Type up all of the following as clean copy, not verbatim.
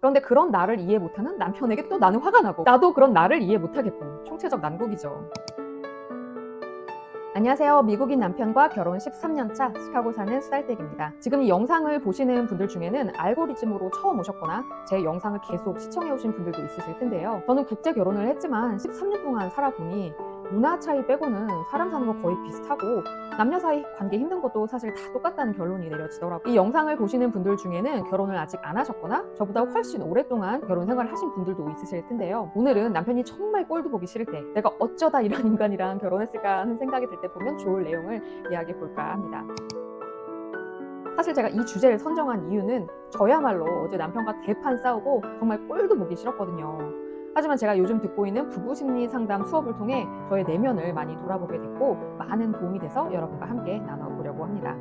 그런데 그런 나를 이해 못하는 남편에게 또 나는 화가 나고, 나도 그런 나를 이해 못하겠고, 총체적 난국이죠. 안녕하세요. 미국인 남편과 결혼 13년 차 시카고 사는 수달댁입니다. 지금 이 영상을 보시는 분들 중에는 알고리즘으로 처음 오셨거나 제 영상을 계속 시청해 오신 분들도 있으실 텐데요. 저는 국제 결혼을 했지만 13년 동안 살아보니 문화 차이 빼고는 사람 사는 거 거의 비슷하고, 남녀 사이 관계 힘든 것도 사실 다 똑같다는 결론이 내려지더라고요. 이 영상을 보시는 분들 중에는 결혼을 아직 안 하셨거나 저보다 훨씬 오랫동안 결혼 생활을 하신 분들도 있으실 텐데요. 오늘은 남편이 정말 꼴도 보기 싫을 때 내가 어쩌다 이런 인간이랑 결혼했을까 하는 생각이 들 때 보면 좋을 내용을 이야기해 볼까 합니다. 사실 제가 이 주제를 선정한 이유는 저야말로 어제 남편과 대판 싸우고 정말 꼴도 보기 싫었거든요. 하지만 제가 요즘 듣고 있는 부부 심리 상담 수업을 통해 저의 내면을 많이 돌아보게 됐고, 많은 도움이 돼서 여러분과 함께 나눠보려고 합니다.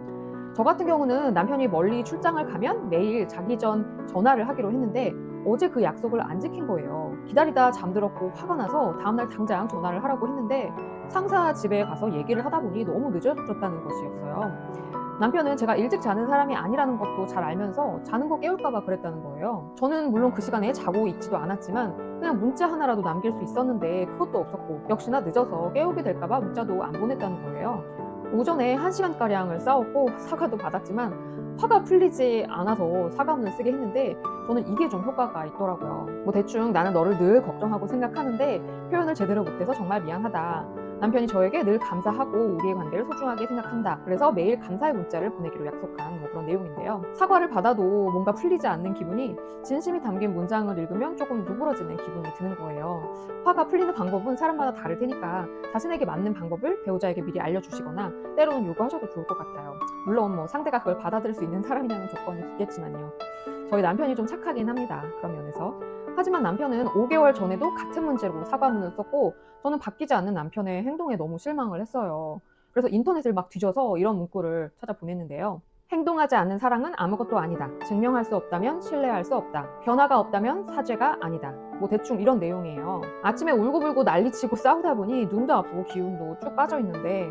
저 같은 경우는 남편이 멀리 출장을 가면 매일 자기 전 전화를 하기로 했는데, 어제 그 약속을 안 지킨 거예요. 기다리다 잠들었고 화가 나서 다음날 당장 전화를 하라고 했는데, 상사 집에 가서 얘기를 하다 보니 너무 늦어졌다는 것이었어요. 남편은 제가 일찍 자는 사람이 아니라는 것도 잘 알면서 자는 거 깨울까 봐 그랬다는 거예요. 저는 물론 그 시간에 자고 있지도 않았지만 그냥 문자 하나라도 남길 수 있었는데 그것도 없었고, 역시나 늦어서 깨우게 될까 봐 문자도 안 보냈다는 거예요. 오전에 1시간가량을 싸웠고 사과도 받았지만 화가 풀리지 않아서 사과문을 쓰게 했는데, 저는 이게 좀 효과가 있더라고요. 뭐 대충 나는 너를 늘 걱정하고 생각하는데 표현을 제대로 못해서 정말 미안하다. 남편이 저에게 늘 감사하고 우리의 관계를 소중하게 생각한다. 그래서 매일 감사의 문자를 보내기로 약속한 뭐 그런 내용인데요. 사과를 받아도 뭔가 풀리지 않는 기분이 진심이 담긴 문장을 읽으면 조금 누그러지는 기분이 드는 거예요. 화가 풀리는 방법은 사람마다 다를 테니까 자신에게 맞는 방법을 배우자에게 미리 알려주시거나 때로는 요구하셔도 좋을 것 같아요. 물론 뭐 상대가 그걸 받아들일 수 있는 사람이라는 조건이 있겠지만요. 저희 남편이 좀 착하긴 합니다. 그런 면에서. 하지만 남편은 5개월 전에도 같은 문제로 사과문을 썼고, 저는 바뀌지 않는 남편의 행동에 너무 실망을 했어요. 그래서 인터넷을 막 뒤져서 이런 문구를 찾아 보냈는데요. 행동하지 않는 사랑은 아무것도 아니다. 증명할 수 없다면 신뢰할 수 없다. 변화가 없다면 사죄가 아니다. 뭐 대충 이런 내용이에요. 아침에 울고불고 난리치고 싸우다 보니 눈도 아프고 기운도 쭉 빠져 있는데,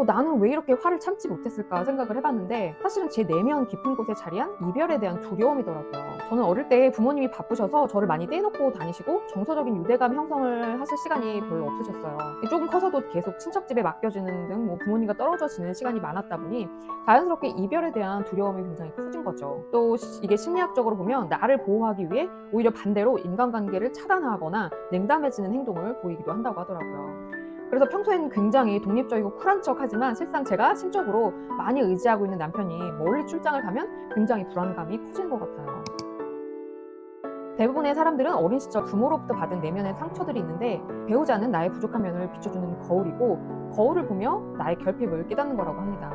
나는 왜 이렇게 화를 참지 못했을까 생각을 해봤는데, 사실은 제 내면 깊은 곳에 자리한 이별에 대한 두려움이더라고요. 저는 어릴 때 부모님이 바쁘셔서 저를 많이 떼놓고 다니시고 정서적인 유대감 형성을 하실 시간이 별로 없으셨어요. 조금 커서도 계속 친척집에 맡겨지는 등 뭐 부모님과 떨어져 지내는 시간이 많았다 보니 자연스럽게 이별에 대한 두려움이 굉장히 커진 거죠. 또 이게 심리학적으로 보면 나를 보호하기 위해 오히려 반대로 인간관계를 차단하거나 냉담해지는 행동을 보이기도 한다고 하더라고요. 그래서 평소에는 굉장히 독립적이고 쿨한 척하지만 실상 제가 심적으로 많이 의지하고 있는 남편이 멀리 출장을 가면 굉장히 불안감이 커지는 것 같아요. 대부분의 사람들은 어린 시절 부모로부터 받은 내면의 상처들이 있는데, 배우자는 나의 부족한 면을 비춰주는 거울이고, 거울을 보며 나의 결핍을 깨닫는 거라고 합니다.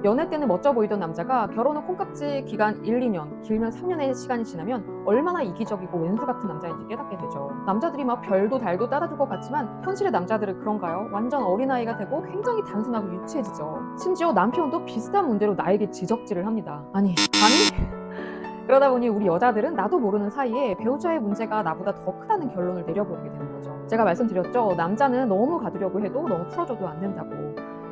연애 때는 멋져 보이던 남자가 결혼 후 콩깍지 기간 1, 2년, 길면 3년의 시간이 지나면 얼마나 이기적이고 왼수 같은 남자인지 깨닫게 되죠. 남자들이 막 별도 달도 따라줄 것 같지만 현실의 남자들은 그런가요? 완전 어린아이가 되고 굉장히 단순하고 유치해지죠. 심지어 남편도 비슷한 문제로 나에게 지적질을 합니다. 아니? 그러다 보니 우리 여자들은 나도 모르는 사이에 배우자의 문제가 나보다 더 크다는 결론을 내려버리게 되는 거죠. 제가 말씀드렸죠. 남자는 너무 가두려고 해도 너무 풀어줘도 안 된다고.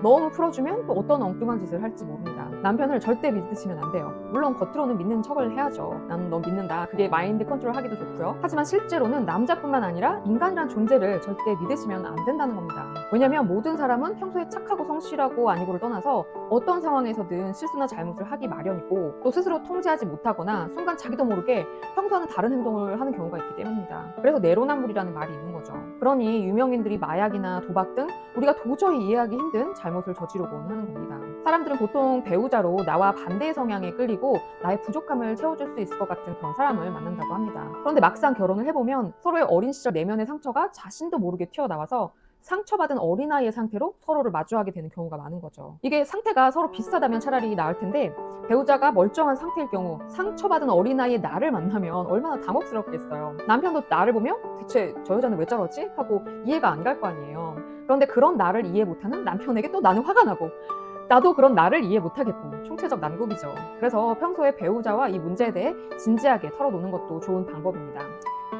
너무 풀어주면 또 어떤 엉뚱한 짓을 할지 모릅니다. 남편을 절대 믿으시면 안 돼요. 물론 겉으로는 믿는 척을 해야죠. 나는 너 믿는다. 그게 마인드 컨트롤 하기도 좋고요. 하지만 실제로는 남자뿐만 아니라 인간이란 존재를 절대 믿으시면 안 된다는 겁니다. 왜냐면 모든 사람은 평소에 착하고 성실하고 아니고를 떠나서 어떤 상황에서든 실수나 잘못을 하기 마련이고, 또 스스로 통제하지 못하거나 순간 자기도 모르게 평소와는 다른 행동을 하는 경우가 있기 때문입니다. 그래서 내로남불이라는 말이 있는 거죠. 그러니 유명인들이 마약이나 도박 등 우리가 도저히 이해하기 힘든 잘못을 저지르곤 하는 겁니다. 사람들은 보통 배우자로 나와 반대의 성향에 끌리고 나의 부족함을 채워줄 수 있을 것 같은 그런 사람을 만난다고 합니다. 그런데 막상 결혼을 해보면 서로의 어린 시절 내면의 상처가 자신도 모르게 튀어나와서 상처받은 어린아이의 상태로 서로를 마주하게 되는 경우가 많은 거죠. 이게 상태가 서로 비슷하다면 차라리 나을 텐데, 배우자가 멀쩡한 상태일 경우 상처받은 어린아이의 나를 만나면 얼마나 당혹스럽겠어요. 남편도 나를 보며 대체 저 여자는 왜 저러지? 하고 이해가 안 갈 거 아니에요. 그런데 그런 나를 이해 못하는 남편에게 또 나는 화가 나고, 나도 그런 나를 이해 못하겠고, 총체적 난국이죠. 그래서 평소에 배우자와 이 문제에 대해 진지하게 털어놓는 것도 좋은 방법입니다.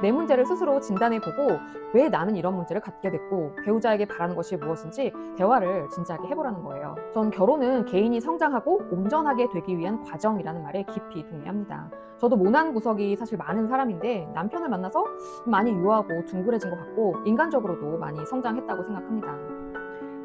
내 문제를 스스로 진단해보고 왜 나는 이런 문제를 갖게 됐고 배우자에게 바라는 것이 무엇인지 대화를 진지하게 해보라는 거예요. 전 결혼은 개인이 성장하고 온전하게 되기 위한 과정이라는 말에 깊이 동의합니다. 저도 모난 구석이 사실 많은 사람인데 남편을 만나서 많이 유하고 둥그레진 것 같고 인간적으로도 많이 성장했다고 생각합니다.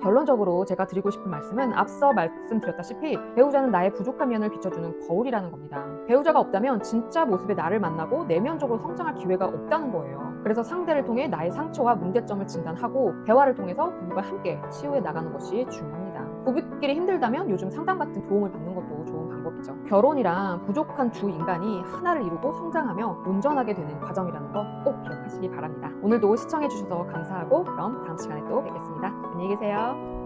결론적으로 제가 드리고 싶은 말씀은 앞서 말씀드렸다시피 배우자는 나의 부족한 면을 비춰주는 거울이라는 겁니다. 배우자가 없다면 진짜 모습의 나를 만나고 내면적으로 성장할 기회가 없다는 거예요. 그래서 상대를 통해 나의 상처와 문제점을 진단하고 대화를 통해서 부부가 함께 치유해 나가는 것이 중요합니다. 부부끼리 힘들다면 요즘 상담 같은 도움을 받는 것도 좋은 방법이죠. 결혼이란 부족한 두 인간이 하나를 이루고 성장하며 온전하게 되는 과정이라는 거 꼭 기억하시기 바랍니다. 오늘도 시청해주셔서 감사하고 그럼 다음 시간에 또 뵙겠습니다. 안녕히 계세요.